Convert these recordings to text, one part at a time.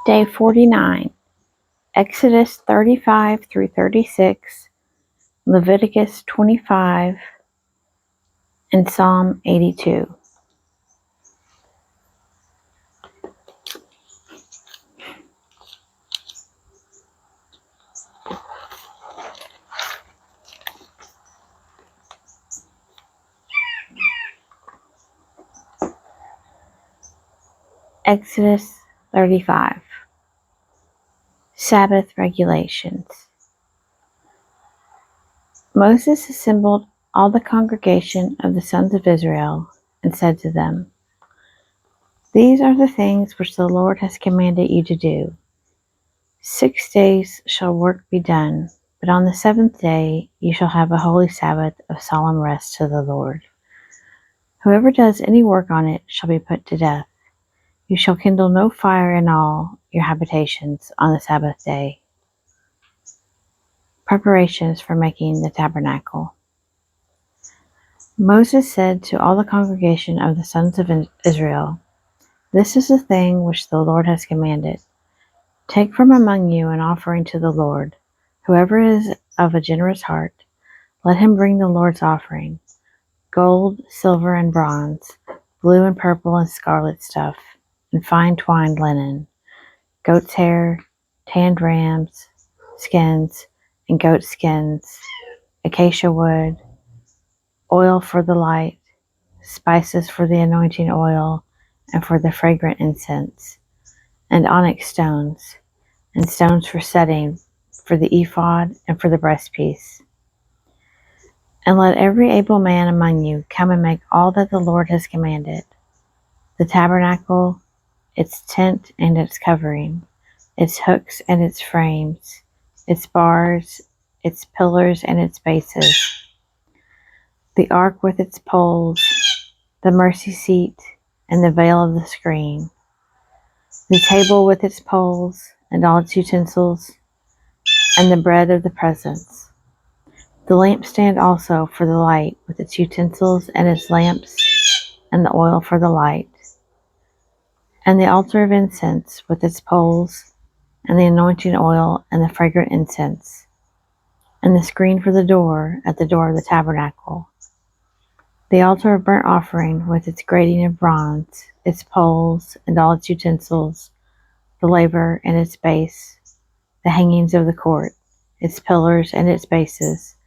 Day 49, Exodus 35 through 36, Leviticus 25, and Psalm 82. Exodus 35. Sabbath Regulations. Moses assembled all the congregation of the sons of Israel and said to them, "These are the things which the Lord has commanded you to do. 6 days shall work be done, but on the seventh day you shall have a holy Sabbath of solemn rest to the Lord. Whoever does any work on it shall be put to death. You shall kindle no fire in all your habitations on the Sabbath day." Preparations for making the tabernacle. Moses said to all the congregation of the sons of Israel, "This is the thing which the Lord has commanded. Take from among you an offering to the Lord. Whoever is of a generous heart, let him bring the Lord's offering: gold, silver, and bronze, blue and purple and scarlet stuff, and fine twined linen, goat's hair, tanned rams, skins, and goat skins, acacia wood, oil for the light, spices for the anointing oil and for the fragrant incense, and onyx stones, and stones for setting, for the ephod and for the breastpiece. And let every able man among you come and make all that the Lord has commanded: the tabernacle, its tent and its covering, its hooks and its frames, its bars, its pillars and its bases, the ark with its poles, the mercy seat, and the veil of the screen, the table with its poles and all its utensils, and the bread of the presence, the lampstand also for the light with its utensils and its lamps, and the oil for the light, and the altar of incense with its poles, and the anointing oil and the fragrant incense, and the screen for the door at the door of the tabernacle, the altar of burnt offering with its grating of bronze, its poles and all its utensils, the laver and its base, the hangings of the court, its pillars and its bases,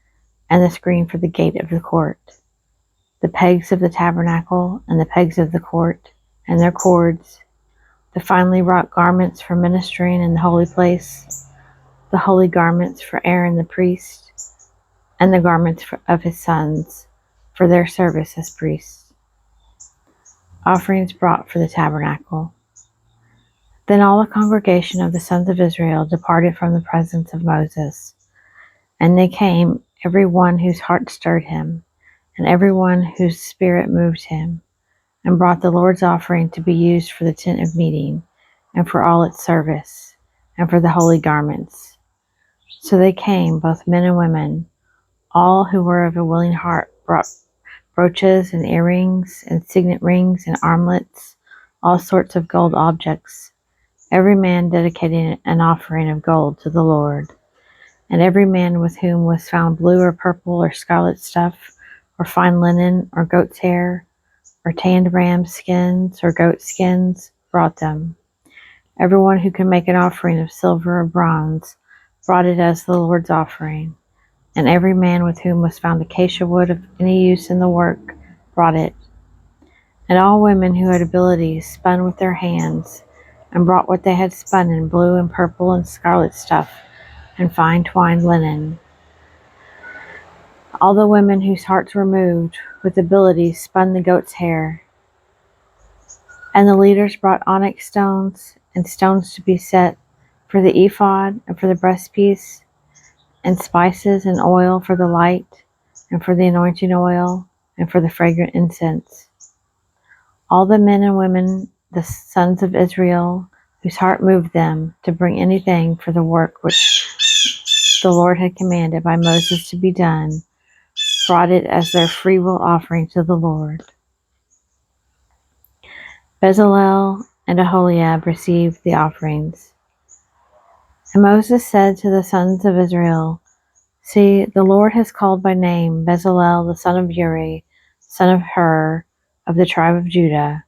and the screen for the gate of the court, the pegs of the tabernacle and the pegs of the court, and their cords, the finely wrought garments for ministering in the holy place, the holy garments for Aaron the priest, and the garments of his sons for their service as priests. Offerings brought for the tabernacle. Then all the congregation of the sons of Israel departed from the presence of Moses, and they came, every one whose heart stirred him, and every one whose spirit moved him, and brought the Lord's offering to be used for the tent of meeting, and for all its service, and for the holy garments. So they came, both men and women. All who were of a willing heart brought brooches and earrings and signet rings and armlets, all sorts of gold objects, every man dedicating an offering of gold to the Lord. And every man with whom was found blue or purple or scarlet stuff, or fine linen, or goat's hair, or tanned ram skins, or goat skins, brought them. Everyone who could make an offering of silver or bronze brought it as the Lord's offering. And every man with whom was found acacia wood of any use in the work brought it. And all women who had abilities spun with their hands, and brought what they had spun in blue and purple and scarlet stuff, and fine twined linen. All the women whose hearts were moved with abilities spun the goat's hair. And the leaders brought onyx stones and stones to be set for the ephod and for the breastpiece, and spices and oil for the light, and for the anointing oil, and for the fragrant incense. All the men and women, the sons of Israel, whose heart moved them to bring anything for the work which the Lord had commanded by Moses to be done, brought it as their freewill offering to the Lord. Bezalel and Aholiab received the offerings. And Moses said to the sons of Israel, See, the Lord has called by name Bezalel the son of Uri, son of Hur, of the tribe of Judah,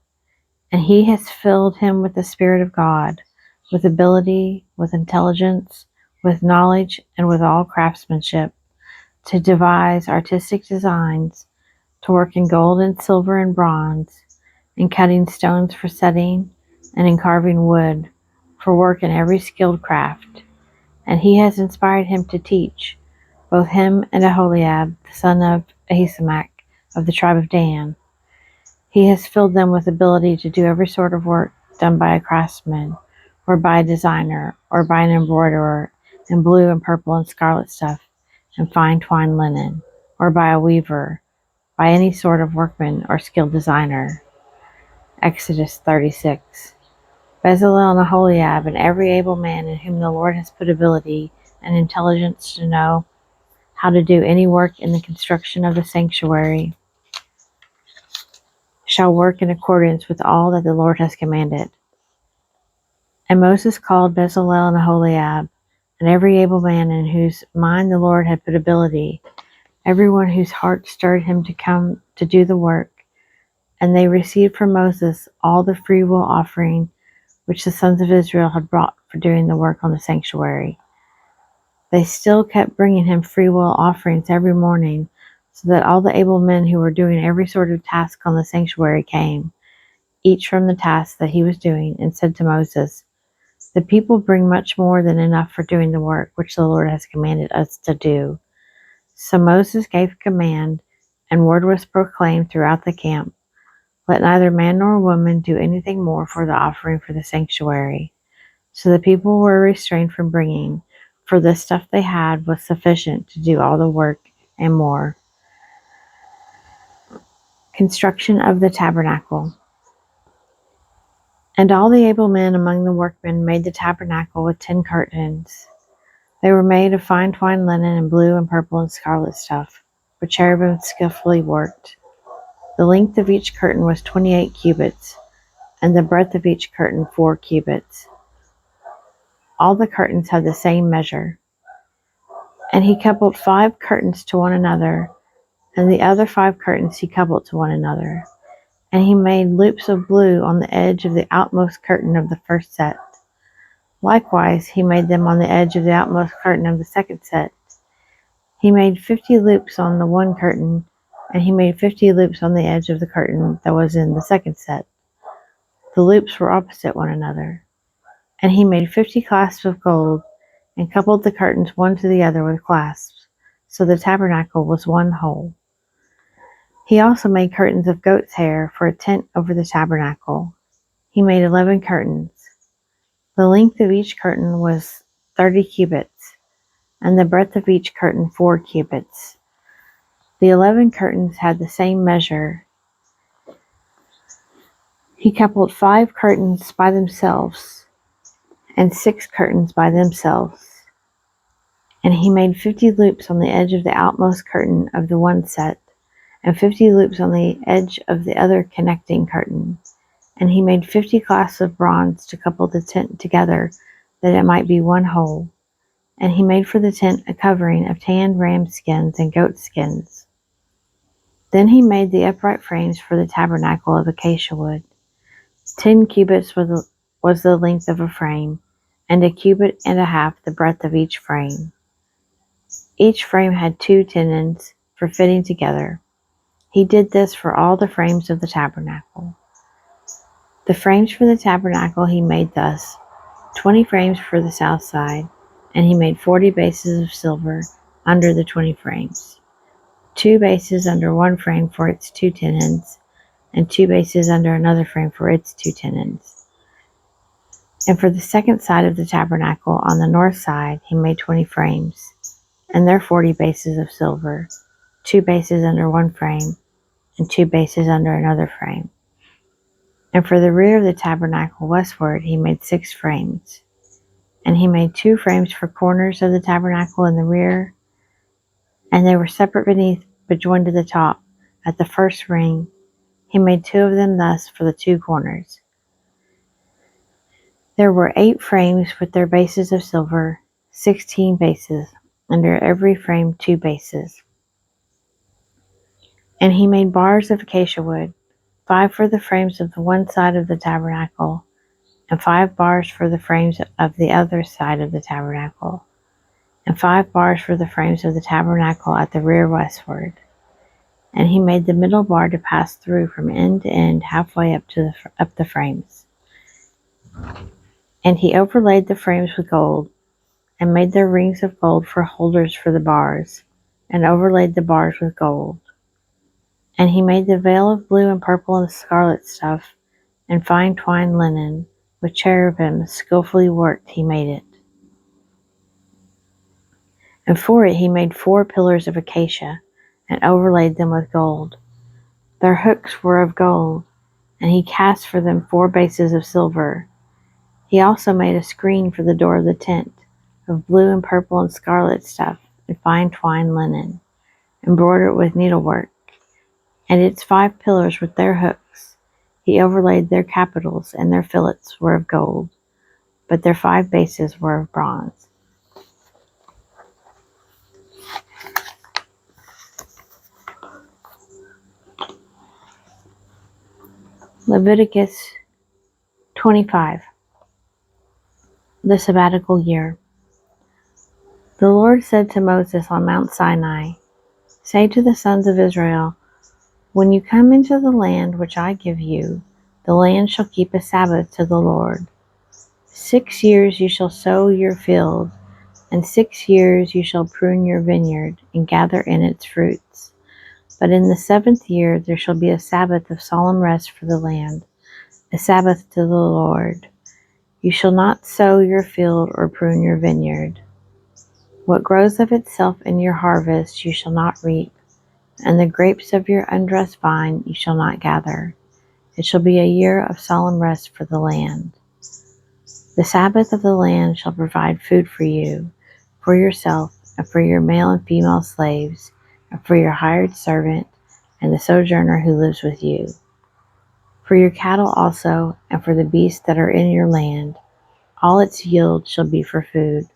and he has filled him with the Spirit of God, with ability, with intelligence, with knowledge, and with all craftsmanship, to devise artistic designs, to work in gold and silver and bronze, in cutting stones for setting, and in carving wood, for work in every skilled craft. And he has inspired him to teach, both him and Aholiab, the son of Ahisamach, of the tribe of Dan. He has filled them with ability to do every sort of work done by a craftsman, or by a designer, or by an embroiderer, in blue and purple and scarlet stuff, and fine twined linen, or by a weaver, by any sort of workman or skilled designer. Exodus 36. Bezalel and Aholiab, and every able man in whom the Lord has put ability and intelligence to know how to do any work in the construction of the sanctuary, shall work in accordance with all that the Lord has commanded. And Moses called Bezalel and Aholiab, and every able man in whose mind the Lord had put ability, everyone whose heart stirred him to come to do the work. And they received from Moses all the freewill offering which the sons of Israel had brought for doing the work on the sanctuary. They still kept bringing him freewill offerings every morning, so that all the able men who were doing every sort of task on the sanctuary came, each from the task that he was doing, and said to Moses, The people bring much more than enough for doing the work which the Lord has commanded us to do. So Moses gave command, and word was proclaimed throughout the camp, Let neither man nor woman do anything more for the offering for the sanctuary. So the people were restrained from bringing, for the stuff they had was sufficient to do all the work and more. Construction of the tabernacle. And all the able men among the workmen made the tabernacle with 10 curtains. They were made of fine twined linen and blue and purple and scarlet stuff, with cherubim skillfully worked. The length of each curtain was 28 cubits, and the breadth of each curtain 4 cubits. All the curtains had the same measure. And he coupled 5 curtains to one another, and the other 5 curtains he coupled to one another. And he made loops of blue on the edge of the outmost curtain of the first set. Likewise, he made them on the edge of the outmost curtain of the second set. He made 50 loops on the one curtain, and he made 50 loops on the edge of the curtain that was in the second set. The loops were opposite one another. And he made 50 clasps of gold, and coupled the curtains one to the other with clasps, so the tabernacle was one whole. He also made curtains of goat's hair for a tent over the tabernacle. He made 11 curtains. The length of each curtain was 30 cubits, and the breadth of each curtain 4 cubits. The 11 curtains had the same measure. He coupled 5 curtains by themselves, and 6 curtains by themselves. And he made 50 loops on the edge of the outmost curtain of the one set, and 50 loops on the edge of the other connecting curtain. And he made 50 clasps of bronze to couple the tent together, that it might be one whole. And he made for the tent a covering of tanned ram skins and goat skins. Then he made the upright frames for the tabernacle of acacia wood. 10 cubits was the length of a frame, and a cubit and a half the breadth of each frame. Each frame had 2 tenons for fitting together. He did this for all the frames of the tabernacle. The frames for the tabernacle he made thus: 20 frames for the south side, and he made 40 bases of silver under the 20 frames, 2 bases under one frame for its 2 tenons, and 2 bases under another frame for its 2 tenons. And for the second side of the tabernacle on the north side he made 20 frames, and their 40 bases of silver, 2 bases under one frame, and 2 bases under another frame. And for the rear of the tabernacle westward he made 6 frames. And he made 2 frames for corners of the tabernacle in the rear, and they were separate beneath, but joined to the top. At the first ring he made 2 of them thus for the 2 corners. There were 8 frames with their bases of silver, 16 bases, under every frame 2 bases. And he made bars of acacia wood, 5 for the frames of the one side of the tabernacle, and 5 bars for the frames of the other side of the tabernacle, and 5 bars for the frames of the tabernacle at the rear westward. And he made the middle bar to pass through from end to end, halfway up the frames. And he overlaid the frames with gold, and made their rings of gold for holders for the bars, and overlaid the bars with gold. And he made the veil of blue and purple and scarlet stuff, and fine twined linen, with cherubim skillfully worked he made it. And for it he made 4 pillars of acacia, and overlaid them with gold. Their hooks were of gold, and he cast for them 4 bases of silver. He also made a screen for the door of the tent, of blue and purple and scarlet stuff, and fine twined linen, embroidered with needlework, and its 5 pillars with their hooks. He overlaid their capitals, and their fillets were of gold, but their 5 bases were of bronze. Leviticus 25. The sabbatical year. The Lord said to Moses on Mount Sinai, "Say to the sons of Israel, when you come into the land which I give you, the land shall keep a Sabbath to the Lord. 6 years you shall sow your field, and 6 years you shall prune your vineyard, and gather in its fruits. But in the 7th year there shall be a Sabbath of solemn rest for the land, a Sabbath to the Lord. You shall not sow your field or prune your vineyard. What grows of itself in your harvest you shall not reap, and the grapes of your undressed vine you shall not gather. It shall be a year of solemn rest for the land. The Sabbath of the land shall provide food for you, for yourself, and for your male and female slaves, and for your hired servant, and the sojourner who lives with you. For your cattle also, and for the beasts that are in your land, all its yield shall be for food.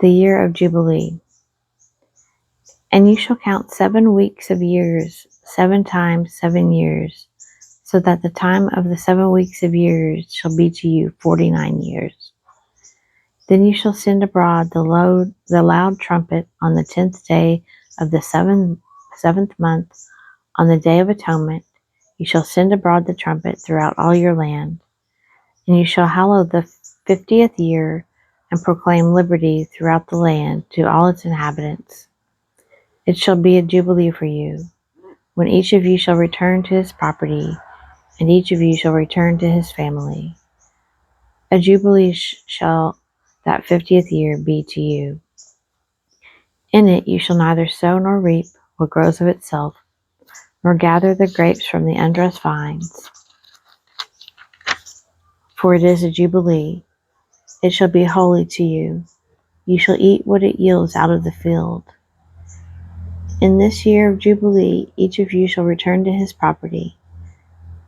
The year of Jubilee. And you shall count 7 weeks of years, 7 times 7 years, so that the time of the 7 weeks of years shall be to you 49 years. Then you shall send abroad the loud trumpet on the 10th day of the seventh month, on the day of atonement. You shall send abroad the trumpet throughout all your land. And you shall hallow the 50th year, and proclaim liberty throughout the land to all its inhabitants. It shall be a jubilee for you, when each of you shall return to his property, and each of you shall return to his family. A jubilee shall that 50th year be to you. In it you shall neither sow nor reap what grows of itself, nor gather the grapes from the undressed vines. For it is a jubilee. It shall be holy to you. You shall eat what it yields out of the field. In this year of jubilee each of you shall return to his property.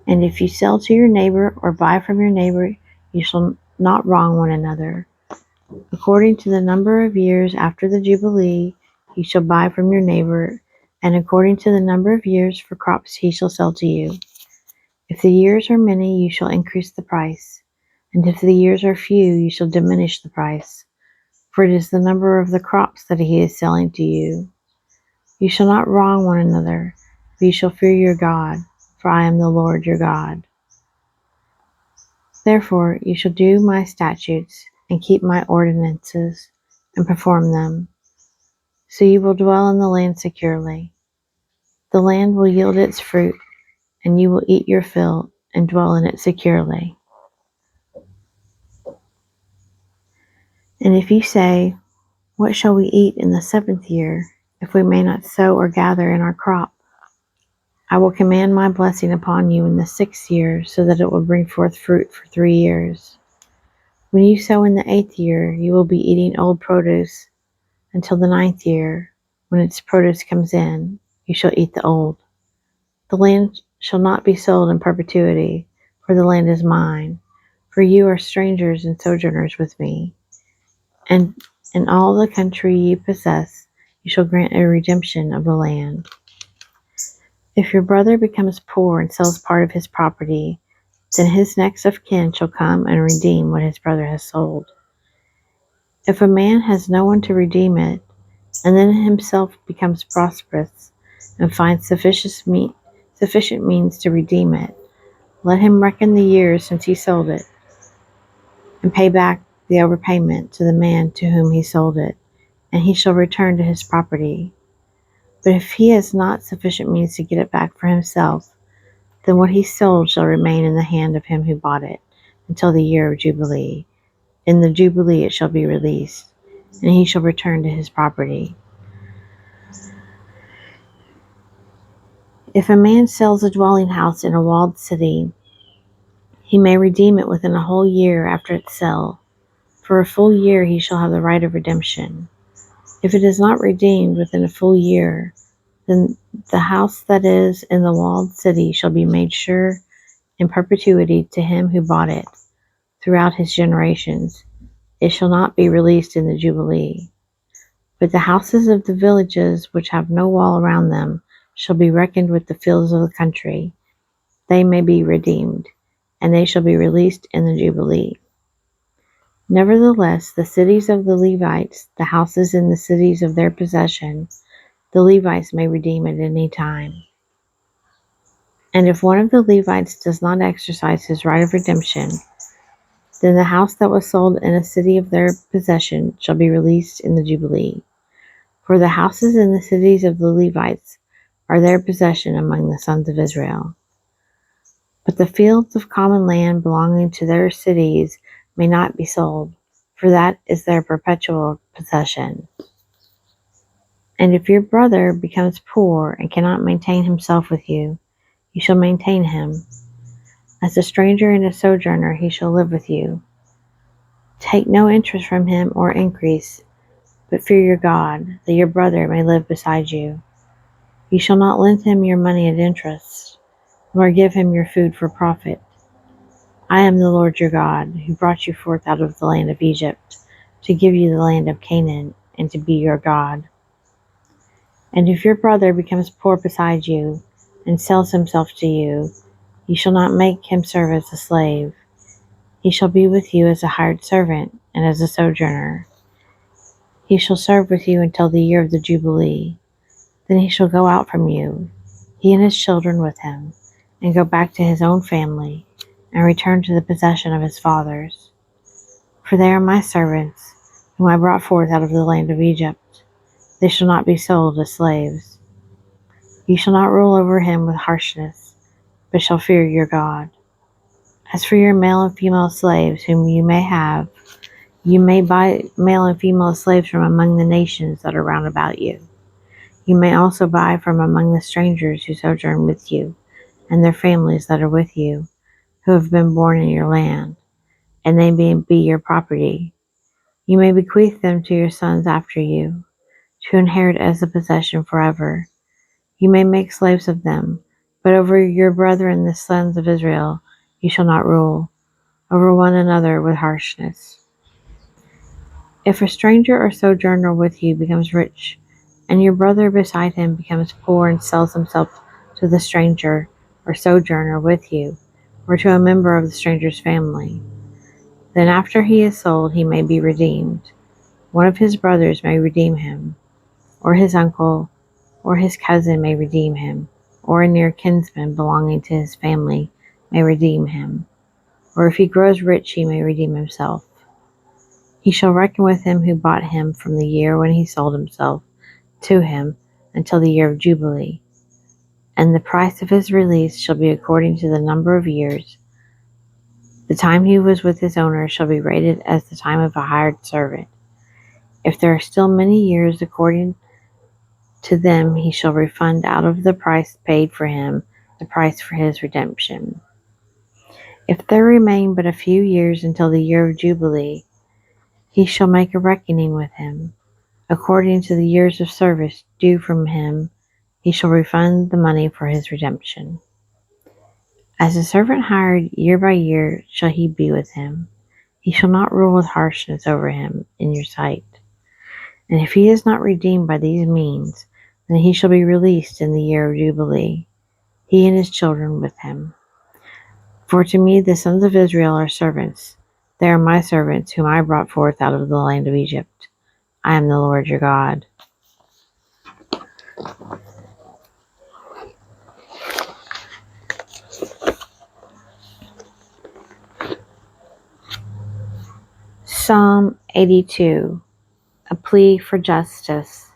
And if you sell to your neighbor or buy from your neighbor, you shall not wrong one another. According to the number of years after the jubilee, you shall buy from your neighbor, and according to the number of years for crops he shall sell to you. If the years are many, you shall increase the price, and if the years are few, you shall diminish the price, for it is the number of the crops that he is selling to you. You shall not wrong one another, but you shall fear your God, for I am the Lord your God. Therefore you shall do my statutes, and keep my ordinances, and perform them. So you will dwell in the land securely. The land will yield its fruit, and you will eat your fill, and dwell in it securely. And if you say, what shall we eat in the 7th year, if we may not sow or gather in our crop? I will command my blessing upon you in the 6th year, so that it will bring forth fruit for 3 years. When you sow in the 8th year, you will be eating old produce until the 9th year. When its produce comes in, you shall eat the old. The land shall not be sold in perpetuity, for the land is mine. For you are strangers and sojourners with me, and in all the country you possess, you shall grant a redemption of the land. If your brother becomes poor and sells part of his property, then his next of kin shall come and redeem what his brother has sold. If a man has no one to redeem it, and then himself becomes prosperous and finds sufficient means to redeem it, let him reckon the years since he sold it, and pay back the overpayment to the man to whom he sold it, and he shall return to his property. But if he has not sufficient means to get it back for himself, then what he sold shall remain in the hand of him who bought it until the year of Jubilee. In the Jubilee it shall be released, and he shall return to his property. If a man sells a dwelling house in a walled city, he may redeem it within a whole year after its sale. For a full year he shall have the right of redemption. If it is not redeemed within a full year, then the house that is in the walled city shall be made sure in perpetuity to him who bought it throughout his generations. It shall not be released in the Jubilee. But the houses of the villages which have no wall around them shall be reckoned with the fields of the country. They may be redeemed, and they shall be released in the Jubilee. Nevertheless, the cities of the Levites, the houses in the cities of their possession, the Levites may redeem at any time. And if one of the Levites does not exercise his right of redemption, then the house that was sold in a city of their possession shall be released in the Jubilee. For the houses in the cities of the Levites are their possession among the sons of Israel. But the fields of common land belonging to their cities may not be sold, for that is their perpetual possession. And if your brother becomes poor and cannot maintain himself with you, you shall maintain him. As a stranger and a sojourner he shall live with you. Take no interest from him or increase, but fear your God, that your brother may live beside you. You shall not lend him your money at interest, nor give him your food for profit. I am the Lord your God, who brought you forth out of the land of Egypt, to give you the land of Canaan, and to be your God. And if your brother becomes poor beside you, and sells himself to you, you shall not make him serve as a slave. He shall be with you as a hired servant, and as a sojourner. He shall serve with you until the year of the Jubilee. Then he shall go out from you, he and his children with him, and go back to his own family, and return to the possession of his fathers. For they are my servants, whom I brought forth out of the land of Egypt. They shall not be sold as slaves. You shall not rule over him with harshness, but shall fear your God. As for your male and female slaves whom you may have, you may buy male and female slaves from among the nations that are round about you. You may also buy from among the strangers who sojourn with you, and their families that are with you, who have been born in your land, and they may be your property. You may bequeath them to your sons after you, to inherit as a possession forever. You may make slaves of them, but over your brethren the sons of Israel you shall not rule, over one another with harshness. If a stranger or sojourner with you becomes rich, and your brother beside him becomes poor and sells himself to the stranger or sojourner with you, or to a member of the stranger's family, then after he is sold he may be redeemed. One of his brothers may redeem him, or his uncle, or his cousin may redeem him, or a near kinsman belonging to his family may redeem him, or if he grows rich he may redeem himself. He shall reckon with him who bought him from the year when he sold himself to him until the year of Jubilee, and the price of his release shall be according to the number of years. The time he was with his owner shall be rated as the time of a hired servant. If there are still many years according to them, he shall refund out of the price paid for him the price for his redemption. If there remain but a few years until the year of Jubilee, he shall make a reckoning with him. According to the years of service due from him, he shall refund the money for his redemption. As a servant hired year by year shall he be with him. He shall not rule with harshness over him in your sight. And if he is not redeemed by these means, then he shall be released in the year of Jubilee, he and his children with him. For to me the sons of Israel are servants. They are my servants, whom I brought forth out of the land of Egypt. I am the Lord your God. Psalm 82, a plea for justice,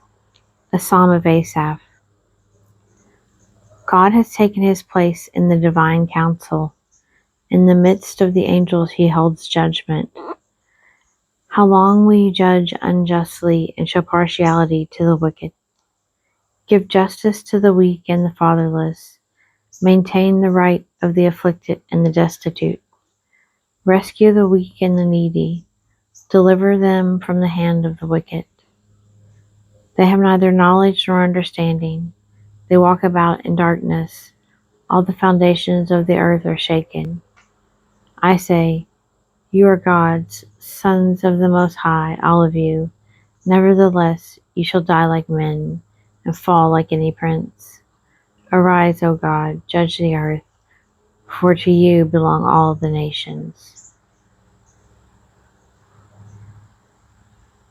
a psalm of Asaph. God has taken his place in the divine council. In the midst of the angels he holds judgment. How long will you judge unjustly and show partiality to the wicked? Give justice to the weak and the fatherless. Maintain the right of the afflicted and the destitute. Rescue the weak and the needy. Deliver them from the hand of the wicked. They have neither knowledge nor understanding. They walk about in darkness. All the foundations of the earth are shaken. I say, you are gods, sons of the Most High, all of you. Nevertheless, you shall die like men, and fall like any prince. Arise, O God, judge the earth, for to you belong all the nations.